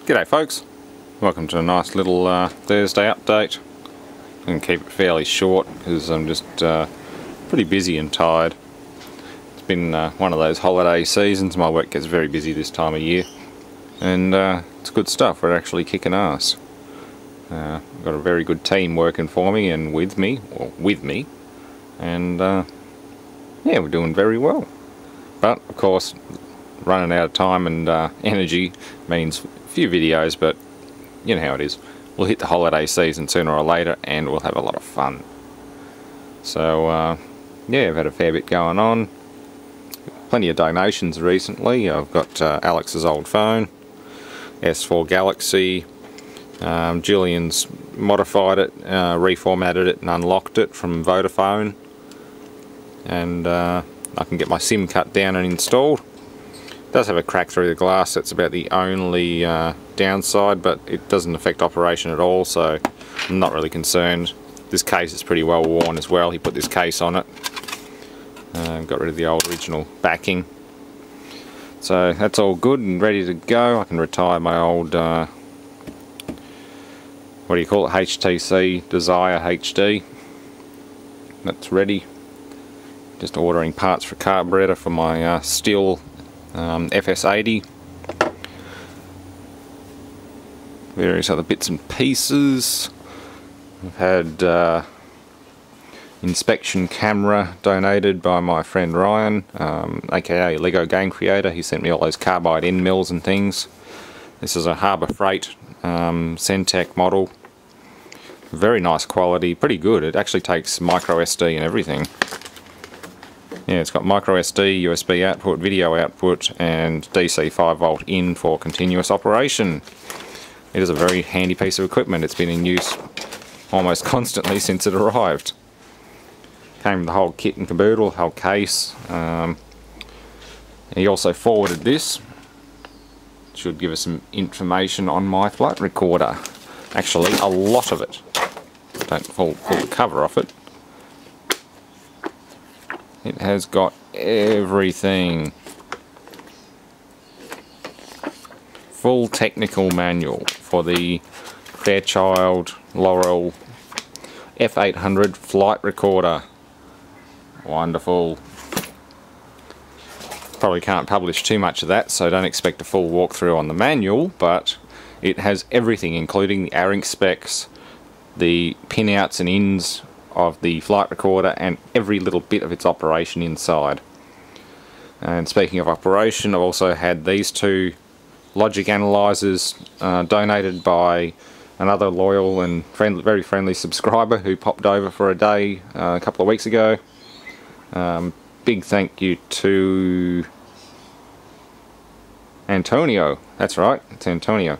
G'day folks, welcome to a nice little Thursday update. I'm going to keep it fairly short because I'm just pretty busy and tired. It's been one of those holiday seasons. My work gets very busy this time of year, and it's good stuff. We're actually kicking ass. I've got a very good team working for me and with me, and yeah, we're doing very well. But of course, running out of time and energy means a few videos, but you know how it is. We'll hit the holiday season sooner or later and we'll have a lot of fun. So yeah, I've had a fair bit going on. Plenty of donations recently. I've got Alex's old phone, S4 Galaxy. Julian's modified it, reformatted it and unlocked it from Vodafone, and I can get my SIM cut down and installed. It does have a crack through the glass. That's about the only downside, but it doesn't affect operation at all, so I'm not really concerned. This case is pretty well worn as well. He put this case on it. Got rid of the old original backing. So that's all good and ready to go. I can retire my old, what do you call it, HTC Desire HD. That's ready. Just ordering parts for carburetor for my Stihl FS80. Various other bits and pieces. I've had inspection camera donated by my friend Ryan, aka Lego Game Creator. He sent me all those carbide end mills and things. This is a Harbour Freight Centec model. Very nice quality, pretty good. It actually takes micro SD and everything. Yeah, it's got micro SD, USB output, video output, and DC 5V in for continuous operation. It is a very handy piece of equipment. It's been in use almost constantly since it arrived. Came with the whole kit and caboodle, whole case. He also forwarded this. Should give us some information on my flight recorder. Actually, a lot of it. Don't pull the cover off it. It has got everything. Full technical manual for the Fairchild Laurel F800 flight recorder. Wonderful. Probably can't publish too much of that, so don't expect a full walkthrough on the manual, but it has everything, including the ARINC specs, the pinouts and ins of the flight recorder, and every little bit of its operation inside. And speaking of operation, I've also had these two logic analyzers donated by another loyal and very friendly subscriber who popped over for a day a couple of weeks ago. Big thank you to Antonio. That's right, it's Antonio.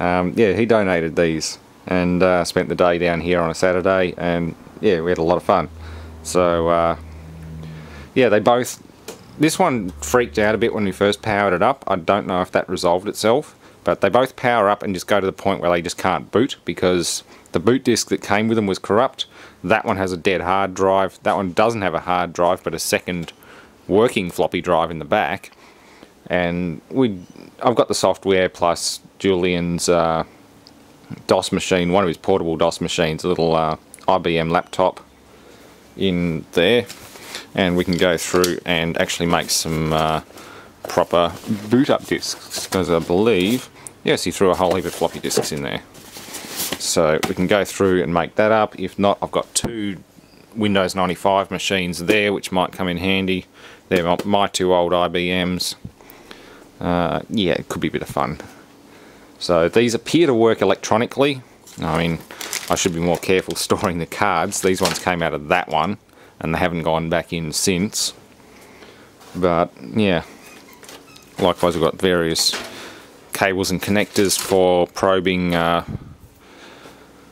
Yeah, he donated these and spent the day down here on a Saturday, and yeah, we had a lot of fun. So yeah, they both, this one freaked out a bit when we first powered it up. I don't know if that resolved itself, but they both power up and just go to the point where they just can't boot because the boot disk that came with them was corrupt. That one has a dead hard drive. That one doesn't have a hard drive but a second working floppy drive in the back. And I've got the software plus Julian's DOS machine, one of his portable DOS machines, a little IBM laptop in there, and we can go through and actually make some proper boot up disks, because I believe, yes, he threw a whole heap of floppy disks in there. So we can go through and make that up. If not, I've got two Windows 95 machines there which might come in handy. They're my two old IBMs. Yeah, it could be a bit of fun. So these appear to work electronically. I mean, I should be more careful storing the cards. These ones came out of that one and they haven't gone back in since. But yeah, likewise we've got various cables and connectors for probing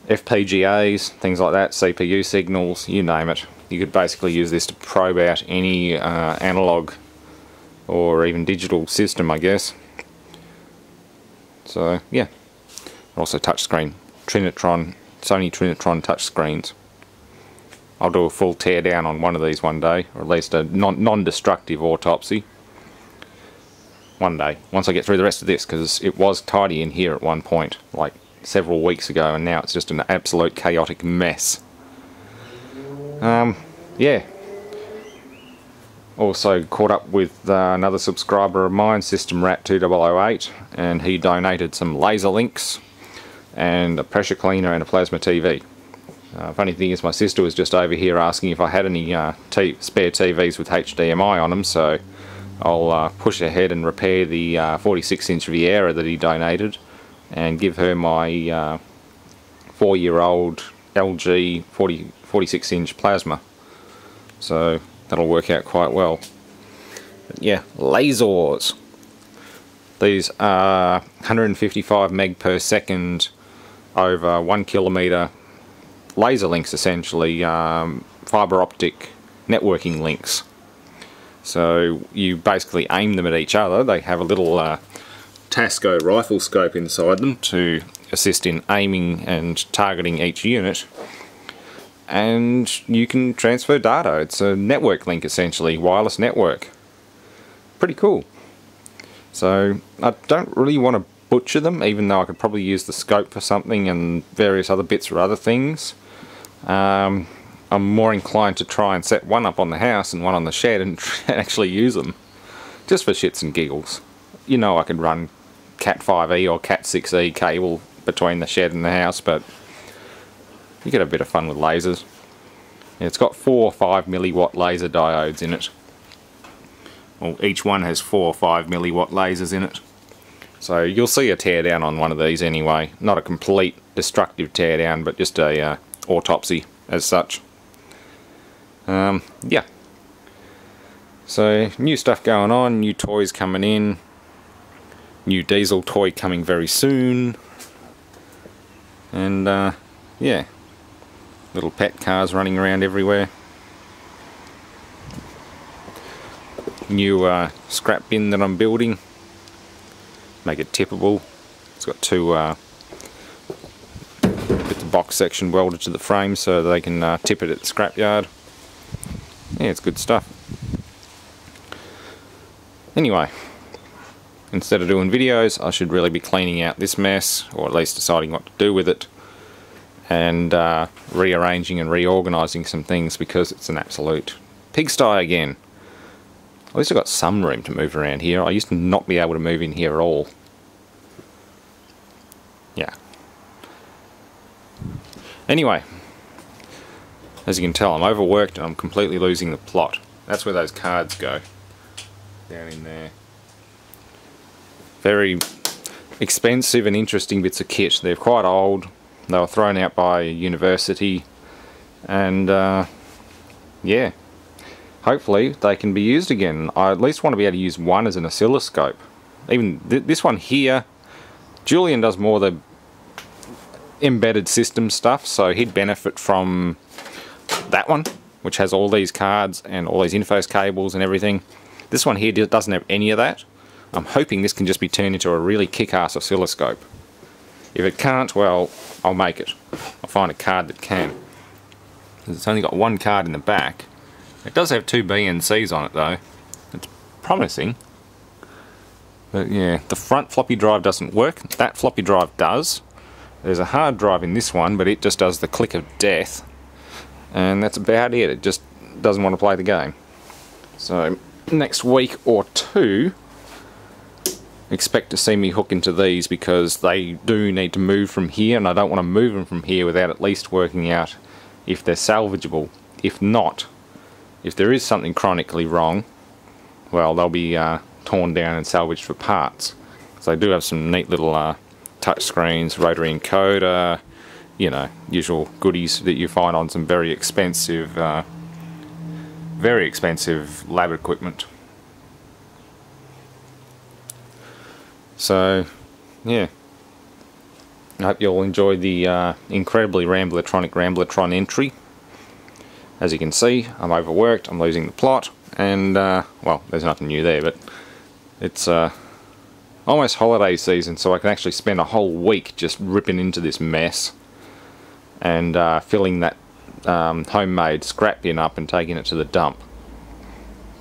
FPGAs, things like that, CPU signals, you name it. You could basically use this to probe out any analog or even digital system, I guess. So yeah, also touchscreen, Trinitron, Sony Trinitron touchscreens. I'll do a full tear down on one of these one day, or at least a non-destructive autopsy. one day, once I get through the rest of this, because it was tidy in here at one point, like several weeks ago, and now it's just an absolute chaotic mess. Yeah. Also caught up with another subscriber of mine, System Rat 2008, and he donated some laser links and a pressure cleaner and a plasma TV. Funny thing is, my sister was just over here asking if I had any spare TVs with HDMI on them, so I'll push ahead and repair the 46-inch Viera that he donated and give her my 4-year-old LG 46-inch plasma. So that'll work out quite well. But yeah, lasers. These are 155 meg per second over 1 kilometre laser links, essentially, fibre optic networking links. So you basically aim them at each other. They have a little Tasco rifle scope inside them to assist in aiming and targeting each unit, and you can transfer data. It's a network link, essentially, wireless network. Pretty cool. So I don't really want to butcher them, even though I could probably use the scope for something and various other bits for other things. I'm more inclined to try and set one up on the house and one on the shed and actually use them, just for shits and giggles. You know, I could run Cat 5e or Cat 6e cable between the shed and the house, but you get a bit of fun with lasers. It's got 4 5 milliwatt laser diodes in it. Well, each one has 4 5 milliwatt lasers in it. So you'll see a teardown on one of these anyway. Not a complete destructive teardown, but just a autopsy as such. Yeah. So new stuff going on, new toys coming in, new diesel toy coming very soon, and yeah, little pet cars running around everywhere. New scrap bin that I'm building, make it tippable. It's got 2 bits of box section welded to the frame so they can tip it at the scrapyard. Yeah, it's good stuff. Anyway, instead of doing videos, I should really be cleaning out this mess, or at least deciding what to do with it, and rearranging and reorganising some things, because it's an absolute pigsty again. At least I've got some room to move around here. I used to not be able to move in here at all. Yeah. Anyway, as you can tell, I'm overworked and I'm completely losing the plot. That's where those cards go. Down in there. Very expensive and interesting bits of kit. They're quite old. They were thrown out by a university. And yeah, hopefully they can be used again. I at least want to be able to use one as an oscilloscope. Even this one here, Julian does more the embedded system stuff, so he'd benefit from that one, which has all these cards and all these interface cables and everything. This one here doesn't have any of that. I'm hoping this can just be turned into a really kick-ass oscilloscope. If it can't, well, I'll make it. I'll find a card that can. It's only got 1 card in the back. It does have 2 BNCs on it though. It's promising. But yeah, the front floppy drive doesn't work. That floppy drive does. There's a hard drive in this one, but it just does the click of death. And that's about it. It just doesn't want to play the game. So next week or 2, expect to see me hook into these, because they do need to move from here, and I don't want to move them from here without at least working out if they're salvageable. If not, if there is something chronically wrong, well, they'll be torn down and salvaged for parts. So they do have some neat little touch screens, rotary encoder, you know, usual goodies that you find on some very expensive lab equipment. So yeah, I hope you all enjoy the incredibly Ramblotron entry. As you can see, I'm overworked, I'm losing the plot, and well, there's nothing new there, but it's almost holiday season, so I can actually spend a whole week just ripping into this mess and filling that homemade scrap bin up and taking it to the dump.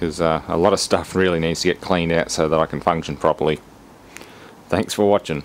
because a lot of stuff really needs to get cleaned out so that I can function properly. Thanks for watching.